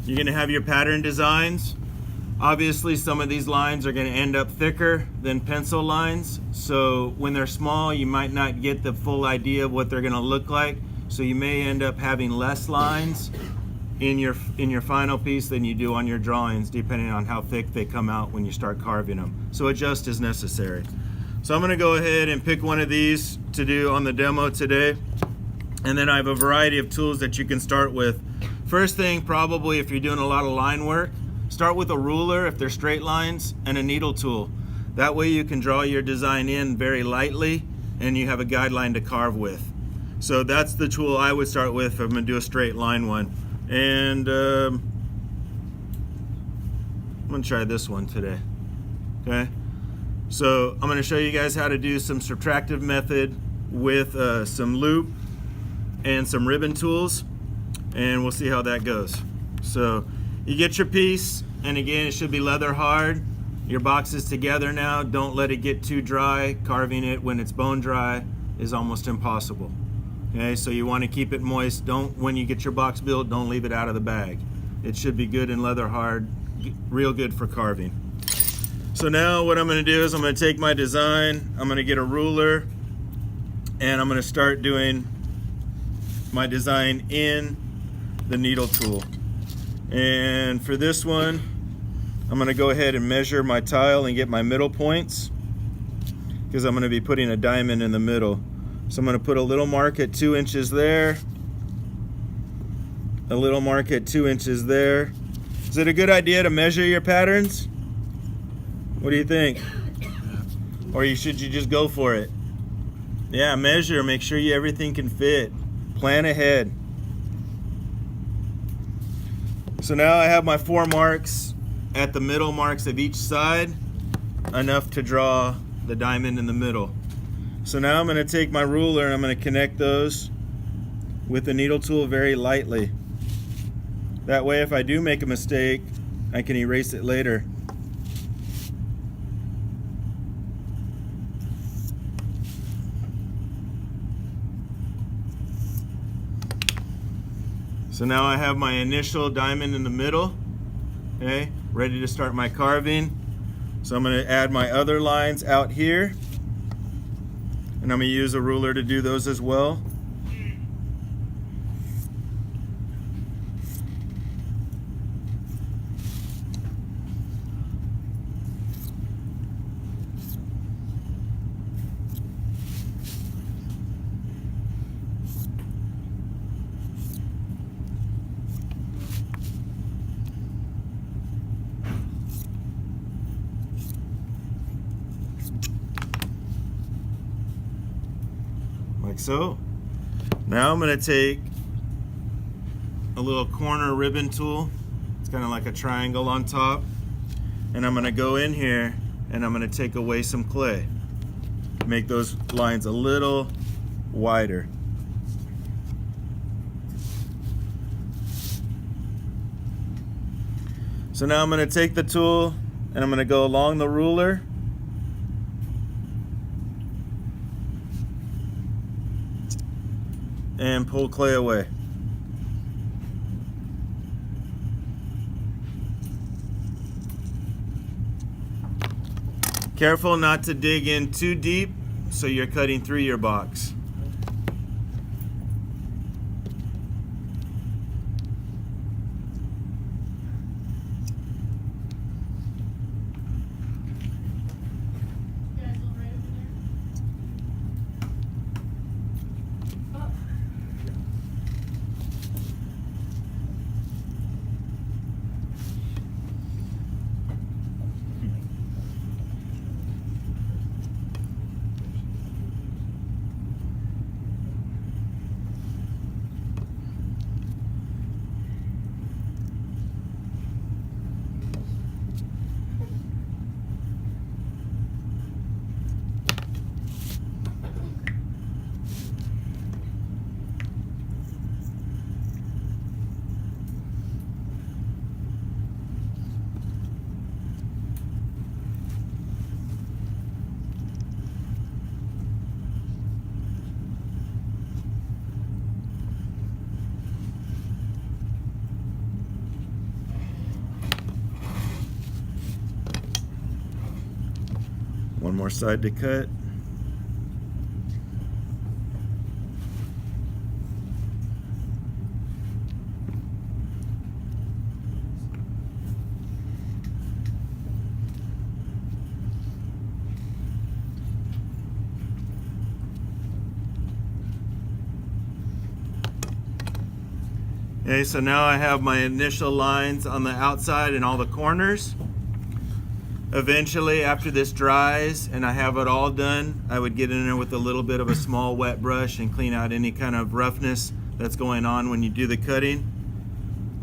You're going to have your pattern designs. Obviously, some of these lines are going to end up thicker than pencil lines. So when they're small, you might not get the full idea of what they're going to look like. So you may end up having less lines in your final piece than you do on your drawings, depending on how thick they come out when you start carving them. So adjust as necessary. So I'm going to go ahead and pick one of these to do on the demo today. And then I have a variety of tools that you can start with. First thing, probably if you're doing a lot of line work, start with a ruler if they're straight lines and a needle tool. That way you can draw your design in very lightly and you have a guideline to carve with. So that's the tool I would start with if I'm going to do a straight line one. And I'm going to try this one today. Okay, so I'm going to show you guys how to do some subtractive method with some loop and some ribbon tools, and we'll see how that goes. So you get your piece, and again, it should be leather hard. Your box is together now. Don't let it get too dry. Carving it when it's bone dry is almost impossible. Okay, so you want to keep it moist. When you get your box built, don't leave it out of the bag. It should be good and leather hard, real good for carving. So now what I'm going to do is I'm going to take my design, I'm going to get a ruler, and I'm going to start doing my design in the needle tool. And for this one, I'm going to go ahead and measure my tile and get my middle points, because I'm going to be putting a diamond in the middle. So I'm going to put a little mark at 2 inches there, a little mark at 2 inches there. Is it a good idea to measure your patterns? What do you think? Or should you just go for it? Yeah, measure, make sure everything can fit. Plan ahead. So now I have my 4 marks at the middle marks of each side, enough to draw the diamond in the middle. So now I'm going to take my ruler and I'm going to connect those with the needle tool very lightly. That way if I do make a mistake, I can erase it later. So now I have my initial diamond in the middle, okay, ready to start my carving. So I'm going to add my other lines out here, and I'm going to use a ruler to do those as well. Like so. Now I'm going to take a little corner ribbon tool. It's kind of like a triangle on top. And I'm going to go in here and I'm going to take away some clay. Make those lines a little wider. So now I'm going to take the tool and I'm going to go along the ruler. And pull clay away. Careful not to dig in too deep so you're cutting through your box. one more side to cut. Okay, so now I have my initial lines on the outside and all the corners. Eventually, after this dries and I have it all done, I would get in there with a little bit of a small wet brush and clean out any kind of roughness that's going on when you do the cutting,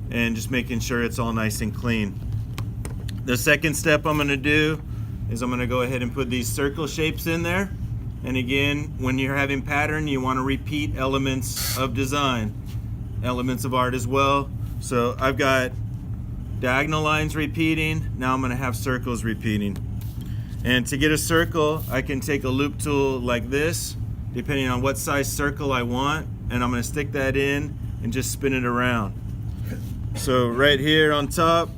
and just making sure it's all nice and clean. The second step I'm going to do is I'm going to go ahead and put these circle shapes in there. And again, when you're having pattern, you want to repeat elements of design, elements of art as well. So I've got diagonal lines repeating, now I'm going to have circles repeating. And to get a circle, I can take a loop tool like this, depending on what size circle I want, and I'm going to stick that in and just spin it around. So right here on top,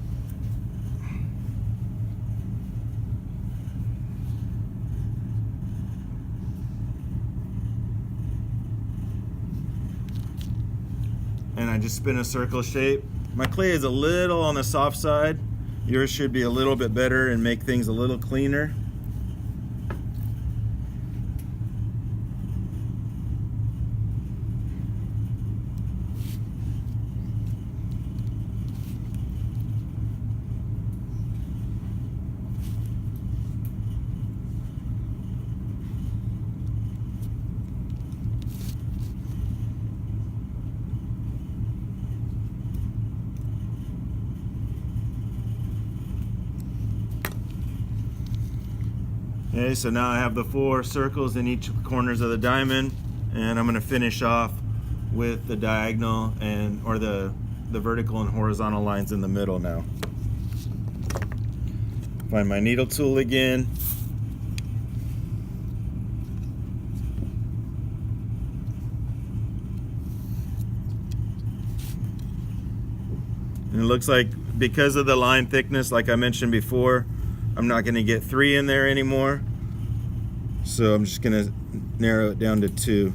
and I just spin a circle shape. My clay is a little on the soft side. Yours should be a little bit better and make things a little cleaner. Okay, so now I have the 4 circles in each corners of the diamond, and I'm going to finish off with the diagonal or the vertical and horizontal lines in the middle now. Find my needle tool again. And it looks like because of the line thickness, like I mentioned before, I'm not going to get 3 in there anymore, so I'm just going to narrow it down to 2.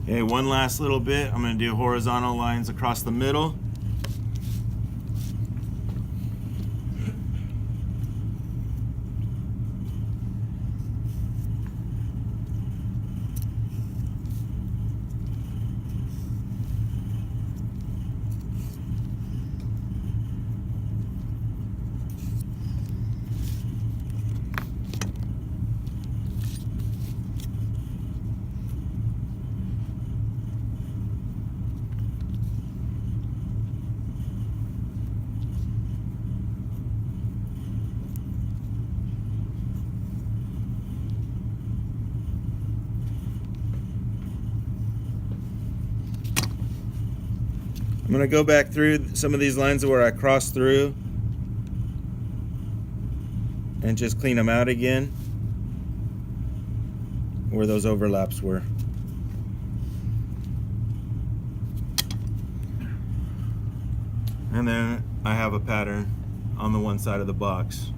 Okay, one last little bit. I'm going to do horizontal lines across the middle. I'm going to go back through some of these lines where I crossed through and just clean them out again where those overlaps were. And then I have a pattern on the one side of the box.